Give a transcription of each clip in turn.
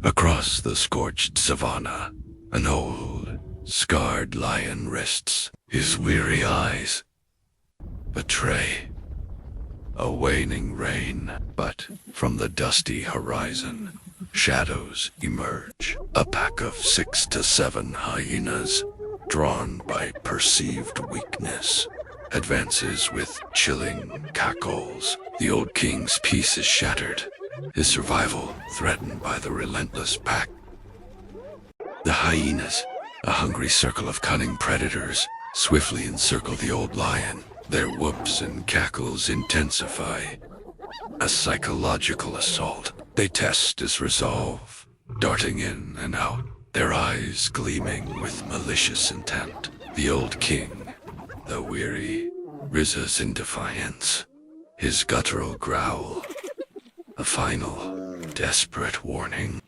Across the scorched savanna, an old, scarred lion rests, his weary eyes betray a waning rain. But from the dusty horizon, shadows emerge. A pack of 6 to 7 hyenas, drawn by perceived weakness, advances with chilling cackles. The old king's peace is shattered, his survival threatened by the relentless pack. The hyenas, a hungry circle of cunning predators, swiftly encircle the old lion. Their whoops and cackles intensify. A psychological assault. They test his resolve, darting in and out, their eyes gleaming with malicious intent. The old king, the weary, rises in defiance, his guttural growl, a final, desperate warning.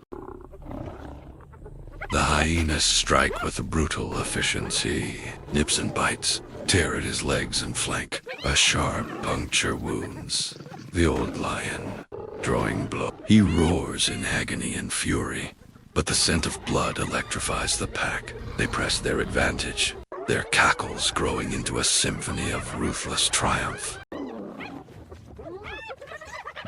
The hyenas strike with brutal efficiency, nips and bites, tear at his legs and flank. A sharp puncture wounds the old lion, drawing blow. He roars in agony and fury, but the scent of blood electrifies the pack. They press their advantage, their cackles growing into a symphony of ruthless triumph.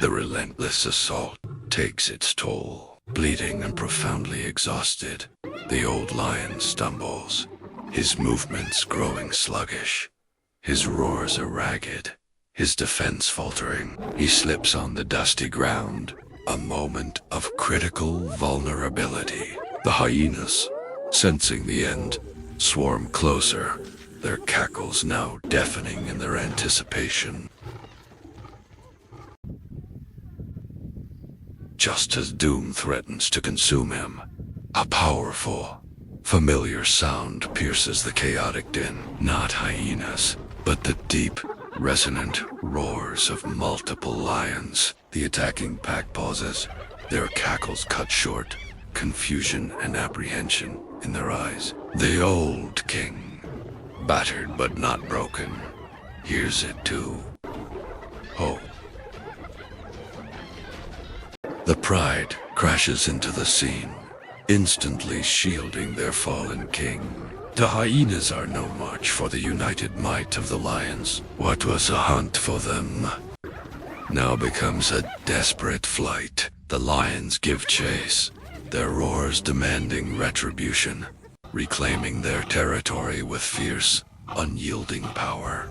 The relentless assault takes its toll. Bleeding and profoundly exhausted, the old lion stumbles, his movements growing sluggish, his roars are ragged, his defense faltering. He slips on the dusty ground, a moment of critical vulnerability. The hyenas, sensing the end, swarm closer, their cackles now deafening in their anticipation. Just as doom threatens to consume him, a powerful, familiar sound pierces the chaotic din. Not hyenas, but the deep, resonant roars of multiple lions. The attacking pack pauses, their cackles cut short, confusion and apprehension in their eyes. The old king, battered but not broken, hears it too. Hope. The pride crashes into the scene, instantly shielding their fallen king. The hyenas are no match for the united might of the lions. What was a hunt for them now becomes a desperate flight. The lions give chase, their roars demanding retribution, reclaiming their territory with fierce, unyielding power.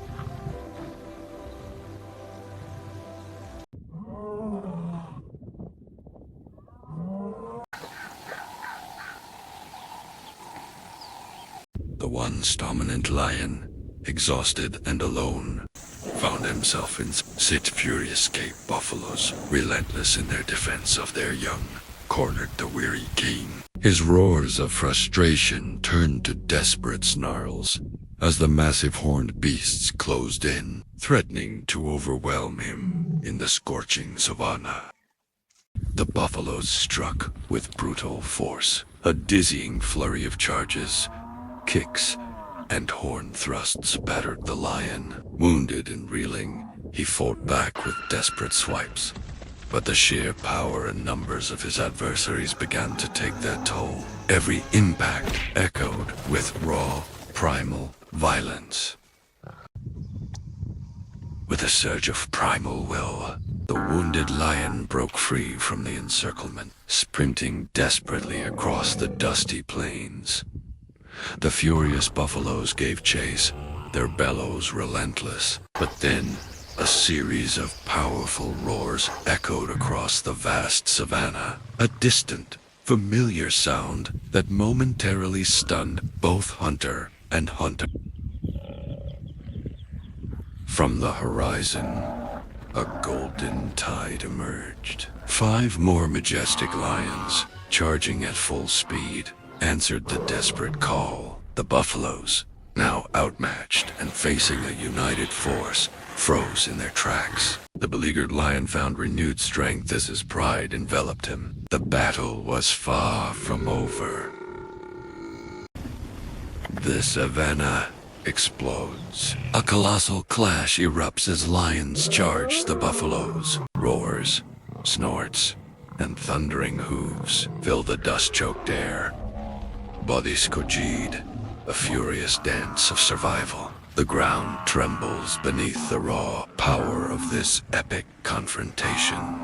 The once dominant lion, exhausted and alone, found himself in sit furious cape buffaloes, relentless in their defense of their young, cornered the weary king. His roars of frustration turned to desperate snarls as the massive horned beasts closed in, threatening to overwhelm him in the scorching savanna. The buffaloes struck with brutal force, a dizzying flurry of charges, kicks, and horn thrusts battered the lion. Wounded and reeling, he fought back with desperate swipes. But the sheer power and numbers of his adversaries began to take their toll. Every impact echoed with raw, primal violence. With a surge of primal will, the wounded lion broke free from the encirclement, sprinting desperately across the dusty plains. The furious buffaloes gave chase, their bellows relentless. But then, a series of powerful roars echoed across the vast savanna, a distant, familiar sound that momentarily stunned both hunter and hunter. From the horizon, a golden tide emerged. 5 more majestic lions, charging at full speed, answered the desperate call. The buffaloes, now outmatched and facing a united force, froze in their tracks. The beleaguered lion found renewed strength as his pride enveloped him. The battle was far from over. The savanna explodes. A colossal clash erupts as lions charge the buffaloes. Roars, snorts, and thundering hooves fill the dust-choked air. Bodies congealed, a furious dance of survival. The ground trembles beneath the raw power of this epic confrontation.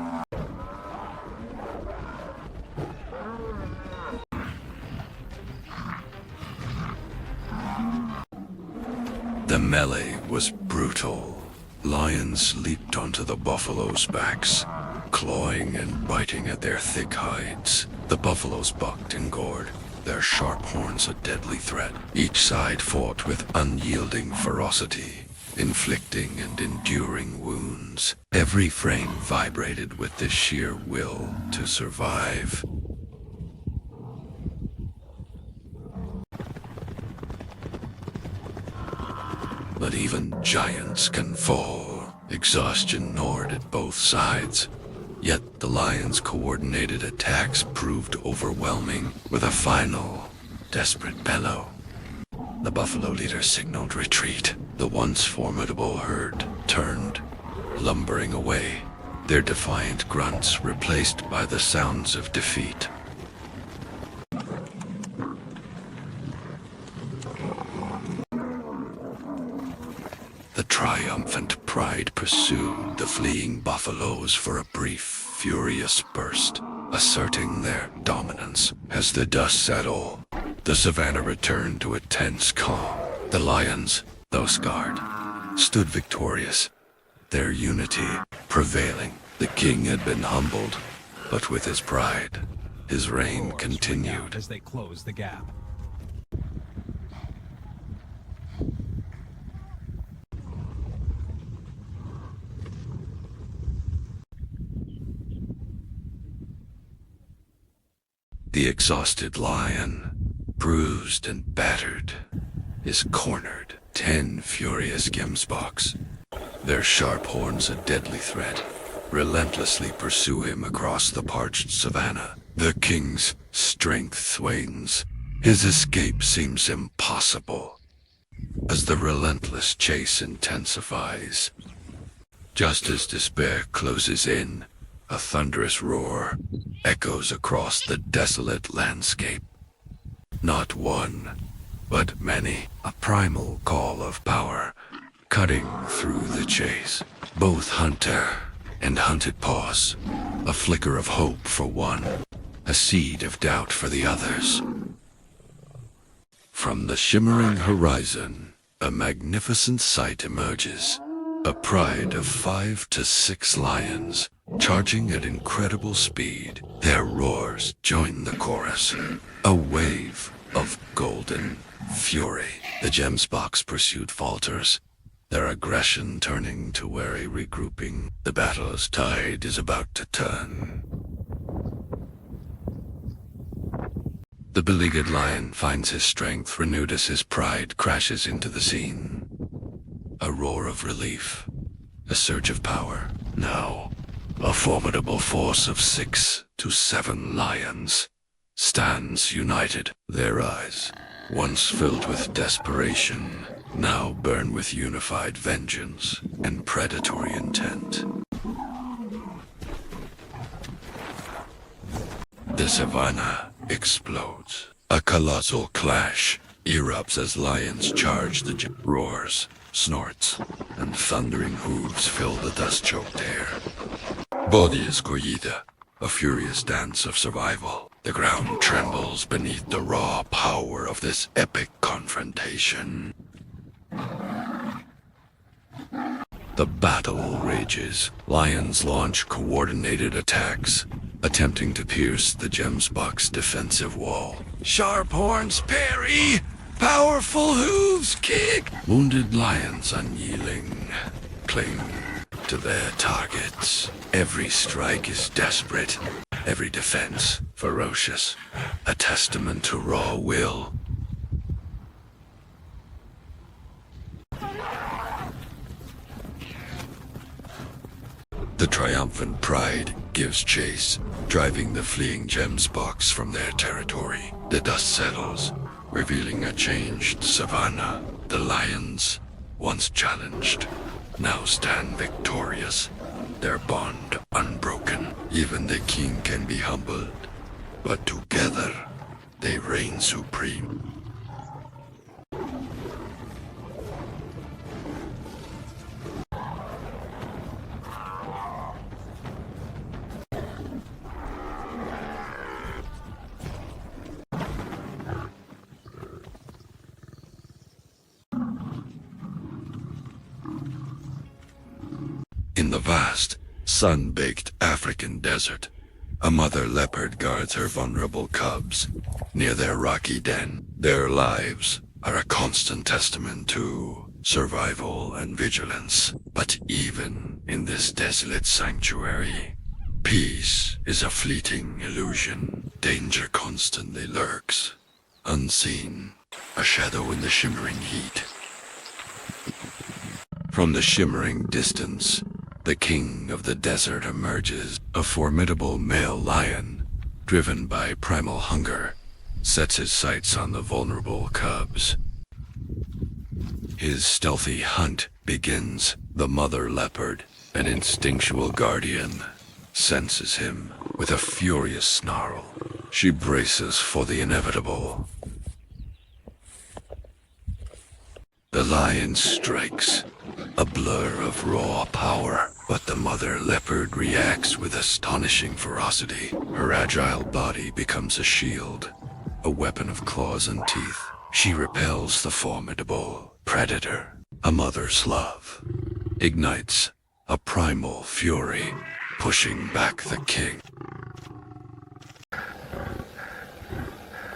The melee was brutal. Lions leaped onto the buffaloes' backs, clawing and biting at their thick hides. The buffaloes bucked and gored, their sharp horns a deadly threat. Each side fought with unyielding ferocity, inflicting and enduring wounds. Every frame vibrated with the sheer will to survive. But even giants can fall. Exhaustion gnawed at both sides. Yet the lions' coordinated attacks proved overwhelming. With a final, desperate bellow, the buffalo leader signaled retreat. The once formidable herd turned, lumbering away, their defiant grunts replaced by the sounds of defeat. The triumphant pride pursued the fleeing buffaloes for a brief, furious burst, asserting their dominance. As the dust settled, the savanna returned to a tense calm. The lions, though scarred, stood victorious, their unity prevailing. The king had been humbled, but with his pride, his reign continued. As they closed the gap. The exhausted lion, bruised and battered, is cornered. 10 furious gemsboks, their sharp horns a deadly threat, relentlessly pursue him across the parched savanna. The king's strength wanes. His escape seems impossible as the relentless chase intensifies. Just as despair closes in, a thunderous roar echoes across the desolate landscape. Not one, but many, a primal call of power, cutting through the chase. Both hunter and hunted pause, a flicker of hope for one, a seed of doubt for the others. From the shimmering horizon, a magnificent sight emerges. A pride of 5 to 6 lions, charging at incredible speed. Their roars join the chorus, a wave of golden fury. The gemsboks pursuit falters, their aggression turning to wary regrouping. The battle's tide is about to turn. The beleaguered lion finds his strength renewed as his pride crashes into the scene. A roar of relief, a surge of power. Now, a formidable force of 6 to 7 lions stands united. Their eyes, once filled with desperation, now burn with unified vengeance and predatory intent. The savanna explodes. A colossal clash erupts as lions charge. The roars, snorts, and thundering hooves fill the dust-choked air. Body is corrida, a furious dance of survival. The ground trembles beneath the raw power of this epic confrontation. The battle rages. Lions launch coordinated attacks, attempting to pierce the gemsbok's defensive wall. Sharp horns parry! Powerful hooves kick! Wounded lions unyielding cling to their targets. Every strike is desperate, every defense ferocious, a testament to raw will. The triumphant pride gives chase, driving the fleeing gemsboks from their territory. The dust settles, revealing a changed savanna. The lions, once challenged, now stand victorious, their bond unbroken. Even the king can be humbled, but together they reign supreme. In the vast, sun-baked African desert, a mother leopard guards her vulnerable cubs near their rocky den. Their lives are a constant testament to survival and vigilance. But even in this desolate sanctuary, peace is a fleeting illusion. Danger constantly lurks, unseen, a shadow in the shimmering heat. From the shimmering distance, the king of the desert emerges. A formidable male lion, driven by primal hunger, sets his sights on the vulnerable cubs. His stealthy hunt begins. The mother leopard, an instinctual guardian, senses him with a furious snarl. She braces for the inevitable. The lion strikes, a blur of raw power, but the mother leopard reacts with astonishing ferocity. Her agile body becomes a shield, a weapon of claws and teeth. She repels the formidable predator. A mother's love ignites a primal fury, pushing back the king.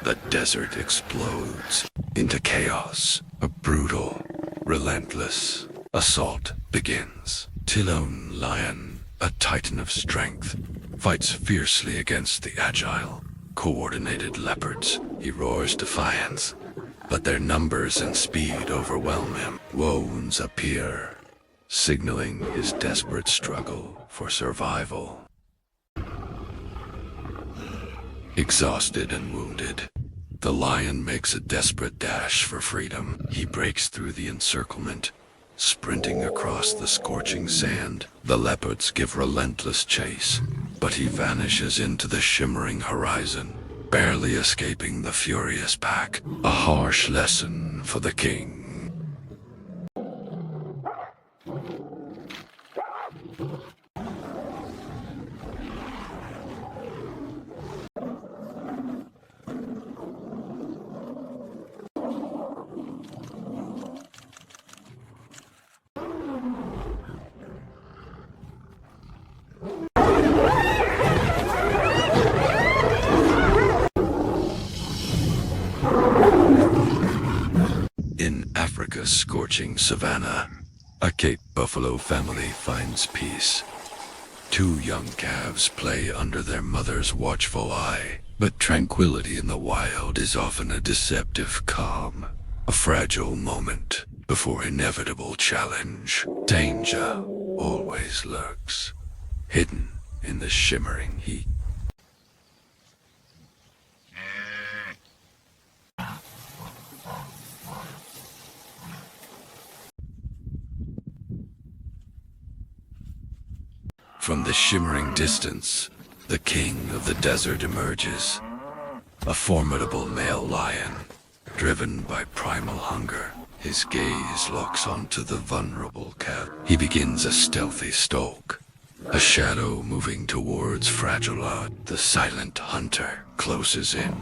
The desert explodes into chaos. A brutal, relentless assault begins. Tilone Lion, a titan of strength, fights fiercely against the agile, coordinated leopards. He roars defiance, but their numbers and speed overwhelm him. Wounds appear, signaling his desperate struggle for survival. Exhausted and wounded, the lion makes a desperate dash for freedom. He breaks through the encirclement, sprinting across the scorching sand. The leopards give relentless chase, but he vanishes into the shimmering horizon, barely escaping the furious pack. A harsh lesson for the king. In Africa's scorching savanna, a Cape buffalo family finds peace. Two young calves play under their mother's watchful eye, but tranquility in the wild is often a deceptive calm, a fragile moment before inevitable challenge. Danger always lurks, hidden in the shimmering heat. From the shimmering distance, the king of the desert emerges. A formidable male lion, driven by primal hunger. His gaze locks onto the vulnerable calf. He begins a stealthy stalk, a shadow moving towards Fragile. The silent hunter closes in.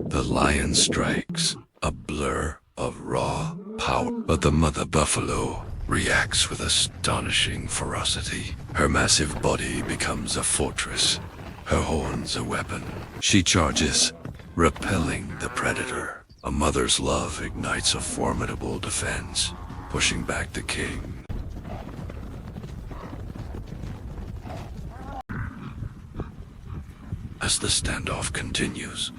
The lion strikes, a blur of raw power, but the mother buffalo reacts with astonishing ferocity. Her massive body becomes a fortress, her horns a weapon. She charges, repelling the predator. A mother's love ignites a formidable defense, pushing back the king. As the standoff continues,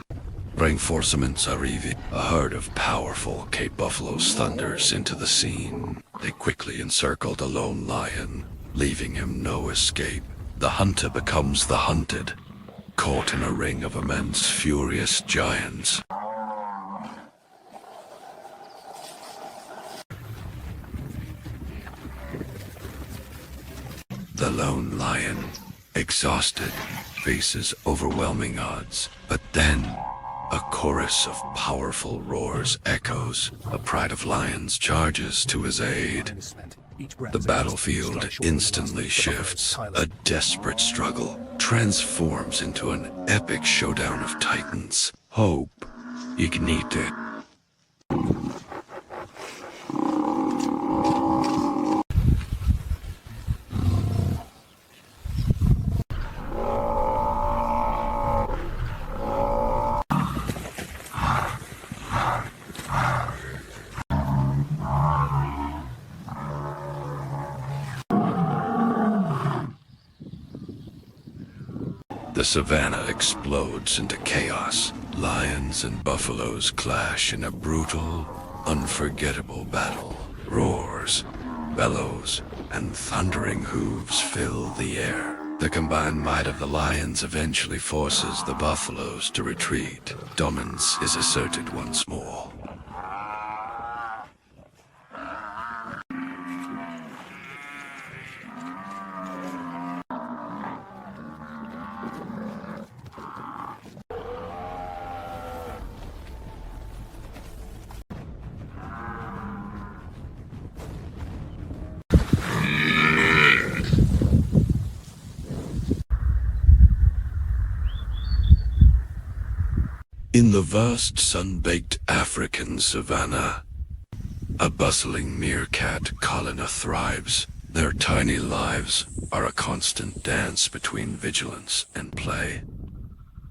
Reinforcements arrive. A herd of powerful Cape buffaloes thunders into the scene. They quickly encircle the lone lion, leaving him no escape. The hunter becomes the hunted, caught in a ring of immense, furious giants. The lone lion, exhausted, faces overwhelming odds. But then, a chorus of powerful roars echoes. A pride of lions charges to his aid. The battlefield instantly shifts. A desperate struggle transforms into an epic showdown of titans. Hope ignited. The savanna explodes into chaos. Lions and buffaloes clash in a brutal, unforgettable battle. Roars, bellows, and thundering hooves fill the air. The combined might of the lions eventually forces the buffaloes to retreat. Dominance is asserted once more. In the vast sun-baked African savanna, a bustling meerkat colony thrives. Their tiny lives are a constant dance between vigilance and play.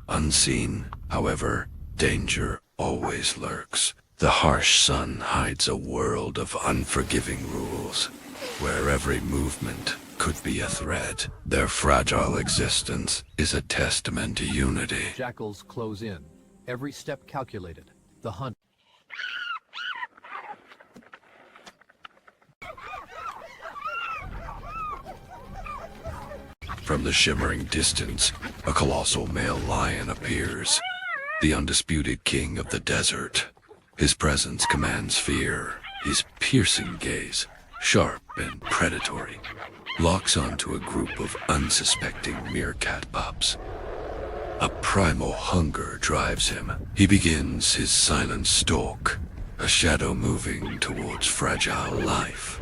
Unseen, however, danger always lurks. The harsh sun hides a world of unforgiving rules, where every movement could be a threat. Their fragile existence is a testament to unity. Jackals close in. Every step calculated. The hunt. From the shimmering distance, a colossal male lion appears, the undisputed king of the desert. His presence commands fear. His piercing gaze, sharp and predatory, locks onto a group of unsuspecting meerkat pups. A primal hunger drives him. He begins his silent stalk, a shadow moving towards fragile life.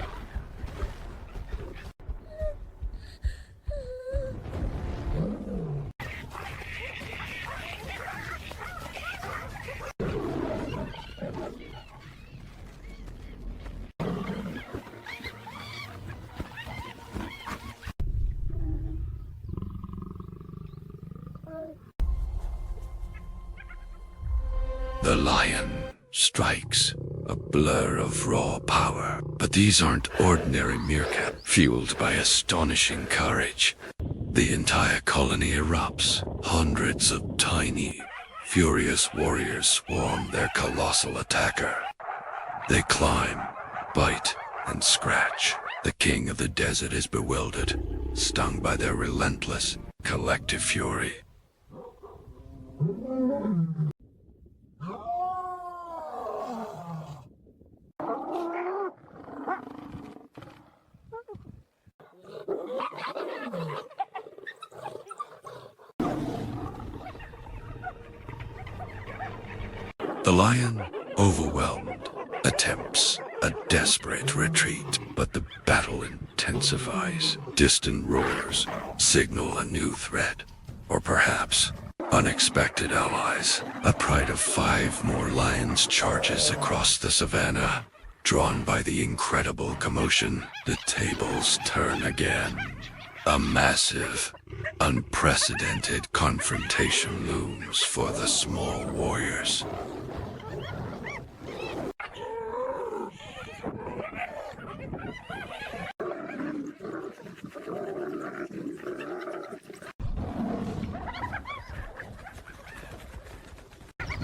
The lion strikes, a blur of raw power. But these aren't ordinary meerkat, fueled by astonishing courage. The entire colony erupts. Hundreds of tiny, furious warriors swarm their colossal attacker. They climb, bite, and scratch. The king of the desert is bewildered, stung by their relentless, collective fury. The lion, overwhelmed, attempts a desperate retreat, but the battle intensifies. Distant roars signal a new threat, or perhaps unexpected allies. A pride of 5 more lions charges across the savanna. Drawn by the incredible commotion, the tables turn again. A massive, unprecedented confrontation looms for the small warriors.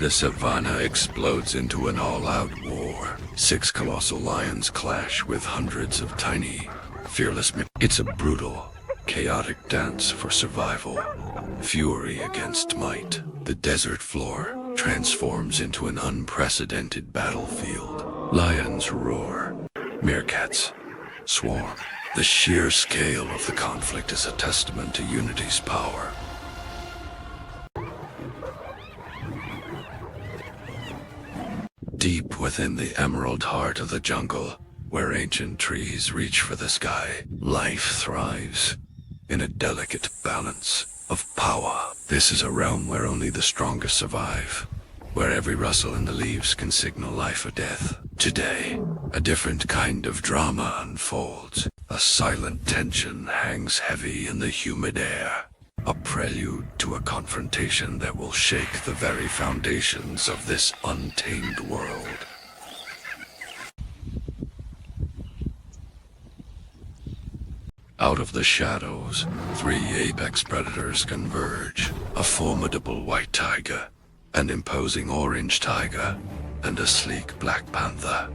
The Savanna explodes into an all-out war. 6 colossal lions clash with hundreds of tiny, fearless men. It's a brutal, chaotic dance for survival. Fury against might. The desert floor transforms into an unprecedented battlefield. Lions roar. Meerkats swarm. The sheer scale of the conflict is a testament to unity's power. Deep within the emerald heart of the jungle, where ancient trees reach for the sky, life thrives in a delicate balance of power. This is a realm where only the strongest survive, where every rustle in the leaves can signal life or death. Today, a different kind of drama unfolds. A silent tension hangs heavy in the humid air, a prelude to a confrontation that will shake the very foundations of this untamed world. Out of the shadows, 3 apex predators converge. A formidable white tiger, an imposing orange tiger, and a sleek black panther.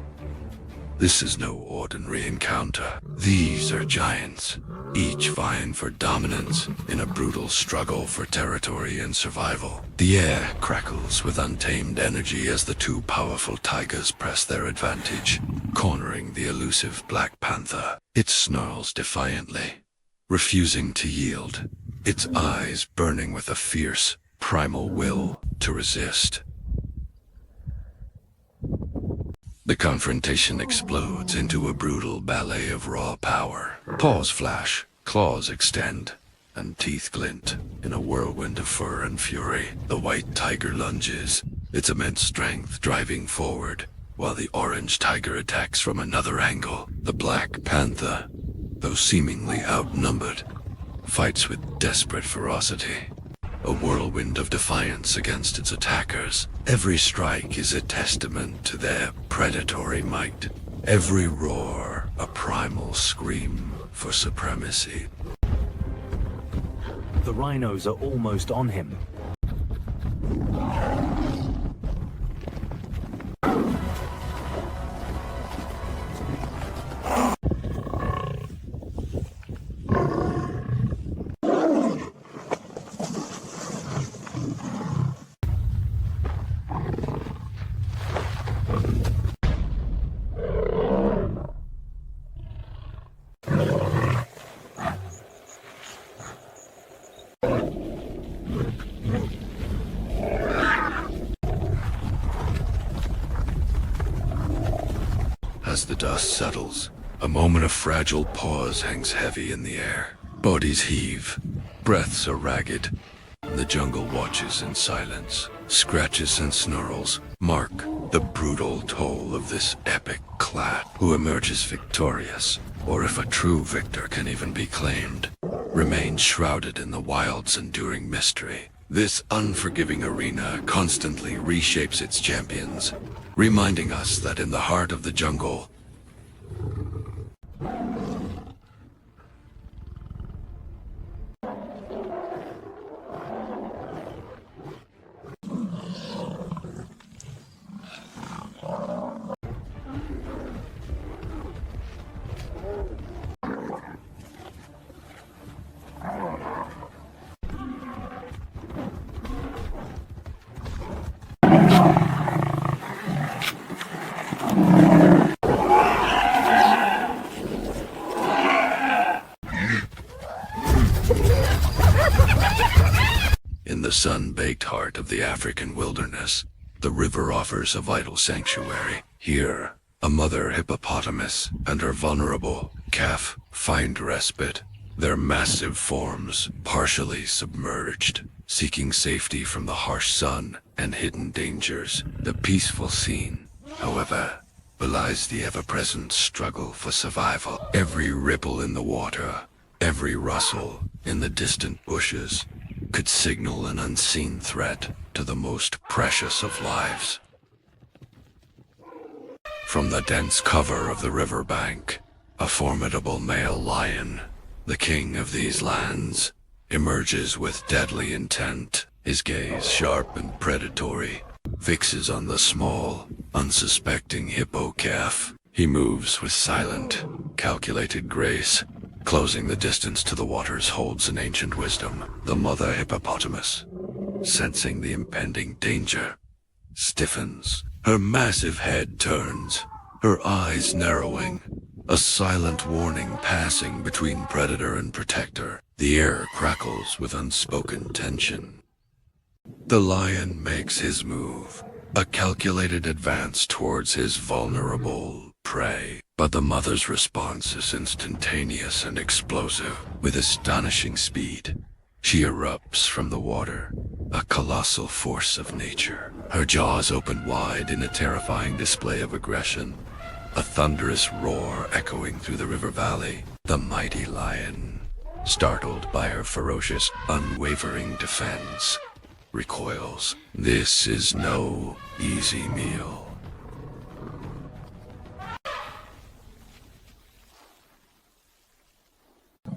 This is no ordinary encounter. These are giants, each vying for dominance in a brutal struggle for territory and survival. The air crackles with untamed energy as the 2 powerful tigers press their advantage, cornering the elusive black panther. It snarls defiantly, refusing to yield, its eyes burning with a fierce, primal will to resist. The confrontation explodes into a brutal ballet of raw power. Paws flash, claws extend, and teeth glint in a whirlwind of fur and fury. The white tiger lunges, its immense strength driving forward, while the orange tiger attacks from another angle. The black panther, though seemingly outnumbered, fights with desperate ferocity. A whirlwind of defiance against its attackers. Every strike is a testament to their predatory might. Every roar a primal scream for supremacy. The rhinos are almost on him. As the dust settles, a moment of fragile pause hangs heavy in the air. Bodies heave, breaths are ragged, and the jungle watches in silence. Scratches and snarls mark the brutal toll of this epic clash. Who emerges victorious, or if a true victor can even be claimed, remains shrouded in the wild's enduring mystery. This unforgiving arena constantly reshapes its champions, reminding us that in the heart of the jungle, in the sun-baked heart of the African wilderness, the river offers a vital sanctuary. Here, a mother hippopotamus and her vulnerable calf find respite, their massive forms partially submerged, seeking safety from the harsh sun and hidden dangers. The peaceful scene, however, belies the ever-present struggle for survival. Every ripple in the water, every rustle in the distant bushes, could signal an unseen threat to the most precious of lives. From the dense cover of the riverbank, a formidable male lion, the king of these lands, emerges with deadly intent, his gaze sharp and predatory, fixes on the small, unsuspecting hippo calf. He moves with silent, calculated grace. Closing the distance to the waters holds an ancient wisdom. The mother hippopotamus, sensing the impending danger, stiffens. Her massive head turns, her eyes narrowing. A silent warning passing between predator and protector. The air crackles with unspoken tension. The lion makes his move, a calculated advance towards his vulnerable prey. But the mother's response is instantaneous and explosive. With astonishing speed, she erupts from the water, a colossal force of nature. Her jaws open wide in a terrifying display of aggression, a thunderous roar echoing through the river valley. The mighty lion, startled by her ferocious, unwavering defense, recoils. This is no easy meal.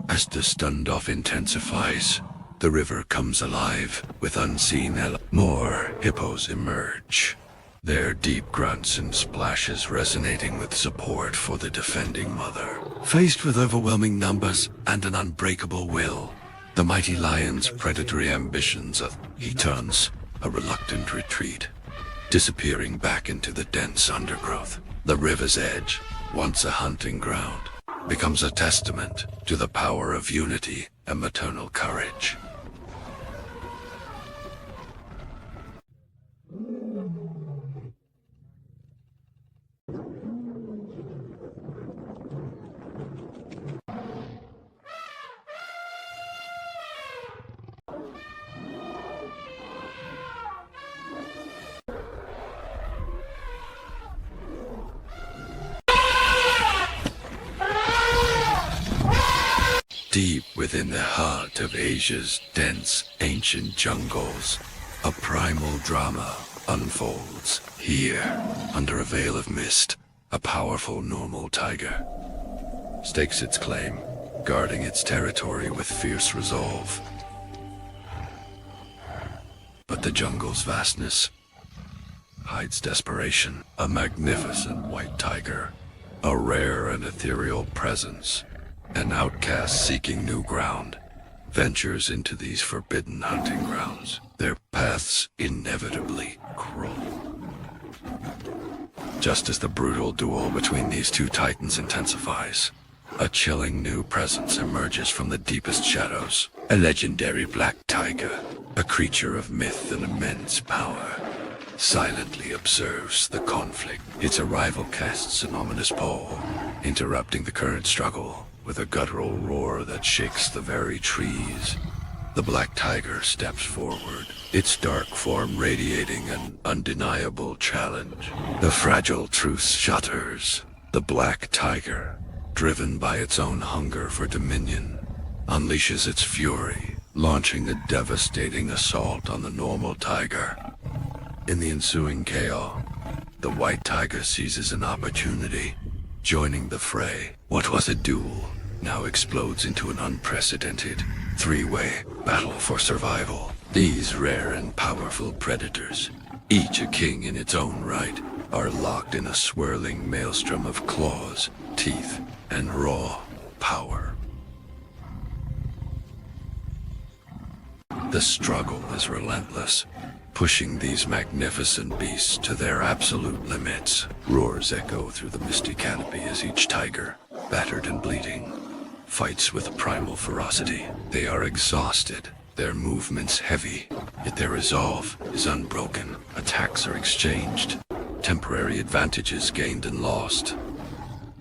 As the standoff intensifies, the river comes alive with unseen more hippos emerge, their deep grunts and splashes resonating with support for the defending mother. Faced with overwhelming numbers and an unbreakable will, the mighty lion's predatory ambitions he turns a reluctant retreat, disappearing back into the dense undergrowth. The river's edge, once a hunting ground, becomes a testament to the power of unity and maternal courage. Deep within the heart of Asia's dense, ancient jungles, a primal drama unfolds. Here, under a veil of mist, a powerful normal tiger stakes its claim, guarding its territory with fierce resolve. But the jungle's vastness hides desperation. A magnificent white tiger, a rare and ethereal presence, an outcast seeking new ground, ventures into these forbidden hunting grounds. Their paths inevitably cruel. Just as the brutal duel between these two titans intensifies, a chilling new presence emerges from the deepest shadows. A legendary black tiger, a creature of myth and immense power, silently observes the conflict. Its arrival casts an ominous pall, interrupting the current struggle with a guttural roar that shakes the very trees. The black tiger steps forward, its dark form radiating an undeniable challenge. The fragile truce shudders. The black tiger, driven by its own hunger for dominion, unleashes its fury, launching a devastating assault on the normal tiger. In the ensuing chaos, the white tiger seizes an opportunity, joining the fray. What was a duel now explodes into an unprecedented three-way battle for survival. These rare and powerful predators, each a king in its own right, are locked in a swirling maelstrom of claws, teeth, and raw power. The struggle is relentless, pushing these magnificent beasts to their absolute limits. Roars echo through the misty canopy as each tiger, battered and bleeding, fights with primal ferocity. They are exhausted, their movements heavy, yet their resolve is unbroken. Attacks are exchanged, temporary advantages gained and lost.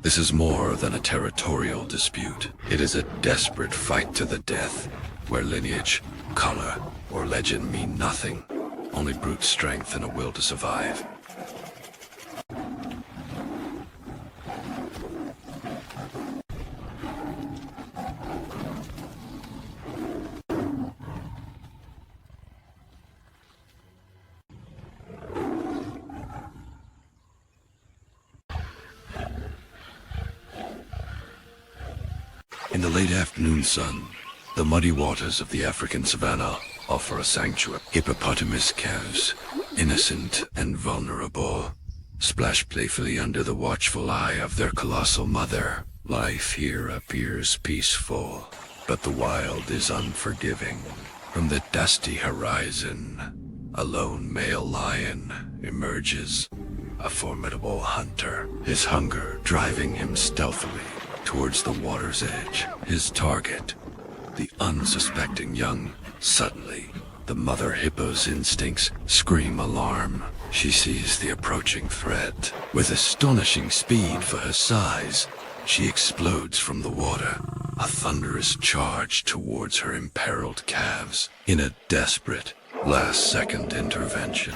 This is more than a territorial dispute. It is a desperate fight to the death, where lineage, color, or legend mean nothing. Only brute strength and a will to survive. In the late afternoon sun, the muddy waters of the African savanna offer a sanctuary. Hippopotamus calves, innocent and vulnerable, splash playfully under the watchful eye of their colossal mother. Life here appears peaceful, but the wild is unforgiving. From the dusty horizon, a lone male lion emerges, a formidable hunter, his hunger driving him stealthily towards the water's edge. His target, the unsuspecting young. Suddenly, the mother hippo's instincts scream alarm. She sees the approaching threat. With astonishing speed for her size, she explodes from the water, a thunderous charge towards her imperiled calves. In a desperate, last-second intervention,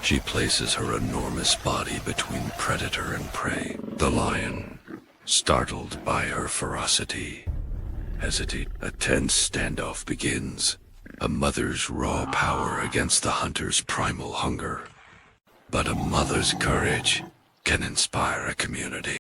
she places her enormous body between predator and prey. The lion, startled by her ferocity, hesitate. A tense standoff begins, a mother's raw power against the hunter's primal hunger. But a mother's courage can inspire a community.